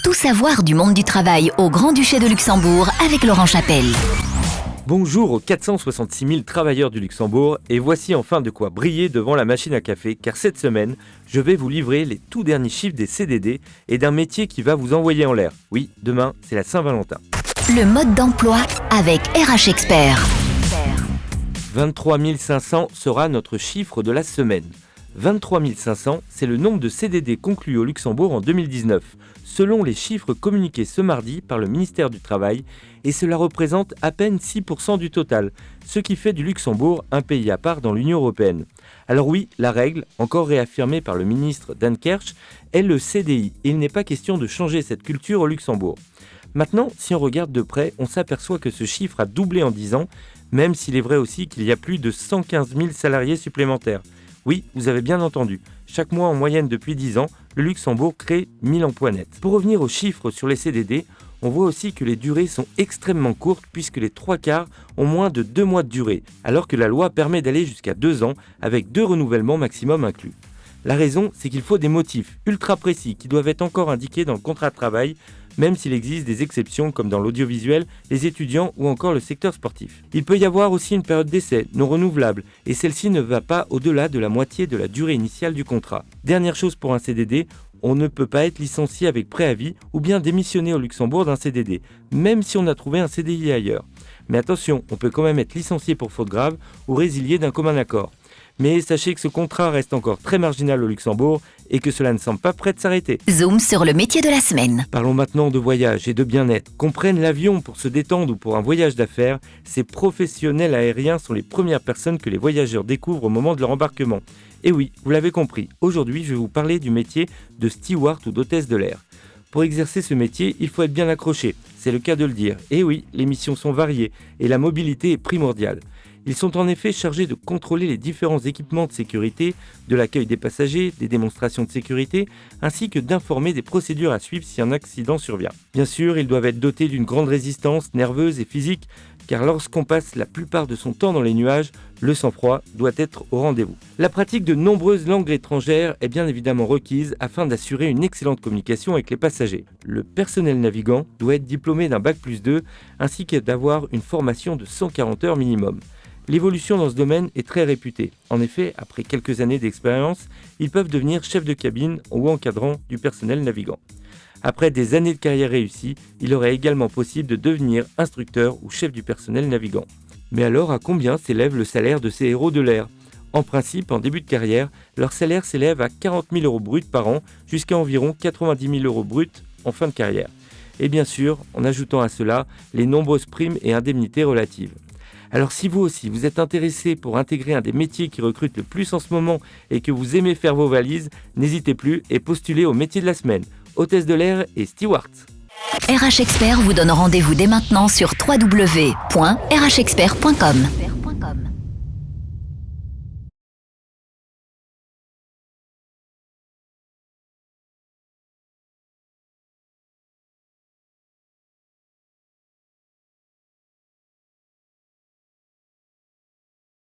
Tout savoir du monde du travail au Grand-Duché de Luxembourg avec Laurent Chapelle. Bonjour aux 466 000 travailleurs du Luxembourg et voici enfin de quoi briller devant la machine à café car cette semaine, je vais vous livrer les tout derniers chiffres des CDD et d'un métier qui va vous envoyer en l'air. Oui, demain, c'est la Saint-Valentin. Le mode d'emploi avec RH Expert. 23 500 sera notre chiffre de la semaine. 23 500, c'est le nombre de CDD conclus au Luxembourg en 2019, selon les chiffres communiqués ce mardi par le ministère du Travail, et cela représente à peine 6% du total, ce qui fait du Luxembourg un pays à part dans l'Union européenne. Alors oui, la règle, encore réaffirmée par le ministre Dan Kersch, est le CDI, et il n'est pas question de changer cette culture au Luxembourg. Maintenant, si on regarde de près, on s'aperçoit que ce chiffre a doublé en 10 ans, même s'il est vrai aussi qu'il y a plus de 115 000 salariés supplémentaires. Oui, vous avez bien entendu. Chaque mois en moyenne depuis 10 ans, le Luxembourg crée 1000 emplois nets. Pour revenir aux chiffres sur les CDD, on voit aussi que les durées sont extrêmement courtes puisque les 3/4 ont moins de 2 mois de durée, alors que la loi permet d'aller jusqu'à 2 ans avec 2 renouvellements maximum inclus. La raison, c'est qu'il faut des motifs ultra précis qui doivent être encore indiqués dans le contrat de travail, même s'il existe des exceptions comme dans l'audiovisuel, les étudiants ou encore le secteur sportif. Il peut y avoir aussi une période d'essai non renouvelable et celle-ci ne va pas au-delà de la moitié de la durée initiale du contrat. Dernière chose pour un CDD, on ne peut pas être licencié avec préavis ou bien démissionner au Luxembourg d'un CDD, même si on a trouvé un CDI ailleurs. Mais attention, on peut quand même être licencié pour faute grave ou résilié d'un commun accord. Mais sachez que ce contrat reste encore très marginal au Luxembourg et que cela ne semble pas prêt de s'arrêter. Zoom sur le métier de la semaine. Parlons maintenant de voyage et de bien-être. Qu'on prenne l'avion pour se détendre ou pour un voyage d'affaires, ces professionnels aériens sont les premières personnes que les voyageurs découvrent au moment de leur embarquement. Et oui, vous l'avez compris, aujourd'hui je vais vous parler du métier de steward ou d'hôtesse de l'air. Pour exercer ce métier, il faut être bien accroché, c'est le cas de le dire. Et oui, les missions sont variées et la mobilité est primordiale. Ils sont en effet chargés de contrôler les différents équipements de sécurité, de l'accueil des passagers, des démonstrations de sécurité, ainsi que d'informer des procédures à suivre si un accident survient. Bien sûr, ils doivent être dotés d'une grande résistance nerveuse et physique, car lorsqu'on passe la plupart de son temps dans les nuages, le sang-froid doit être au rendez-vous. La pratique de nombreuses langues étrangères est bien évidemment requise afin d'assurer une excellente communication avec les passagers. Le personnel navigant doit être diplômé d'un Bac+2 ainsi que d'avoir une formation de 140 heures minimum. L'évolution dans ce domaine est très réputée. En effet, après quelques années d'expérience, ils peuvent devenir chefs de cabine ou encadrant du personnel navigant. Après des années de carrière réussie, il aurait également possible de devenir instructeur ou chef du personnel navigant. Mais alors, à combien s'élève le salaire de ces héros de l'air ? En principe, en début de carrière, leur salaire s'élève à 40 000 euros bruts par an, jusqu'à environ 90 000 euros bruts en fin de carrière. Et bien sûr, en ajoutant à cela les nombreuses primes et indemnités relatives. Alors si vous aussi, vous êtes intéressé pour intégrer un des métiers qui recrutent le plus en ce moment et que vous aimez faire vos valises, n'hésitez plus et postulez au métier de la semaine, hôtesse de l'air et steward. RH Expert vous donne rendez-vous dès maintenant sur www.rhexpert.com.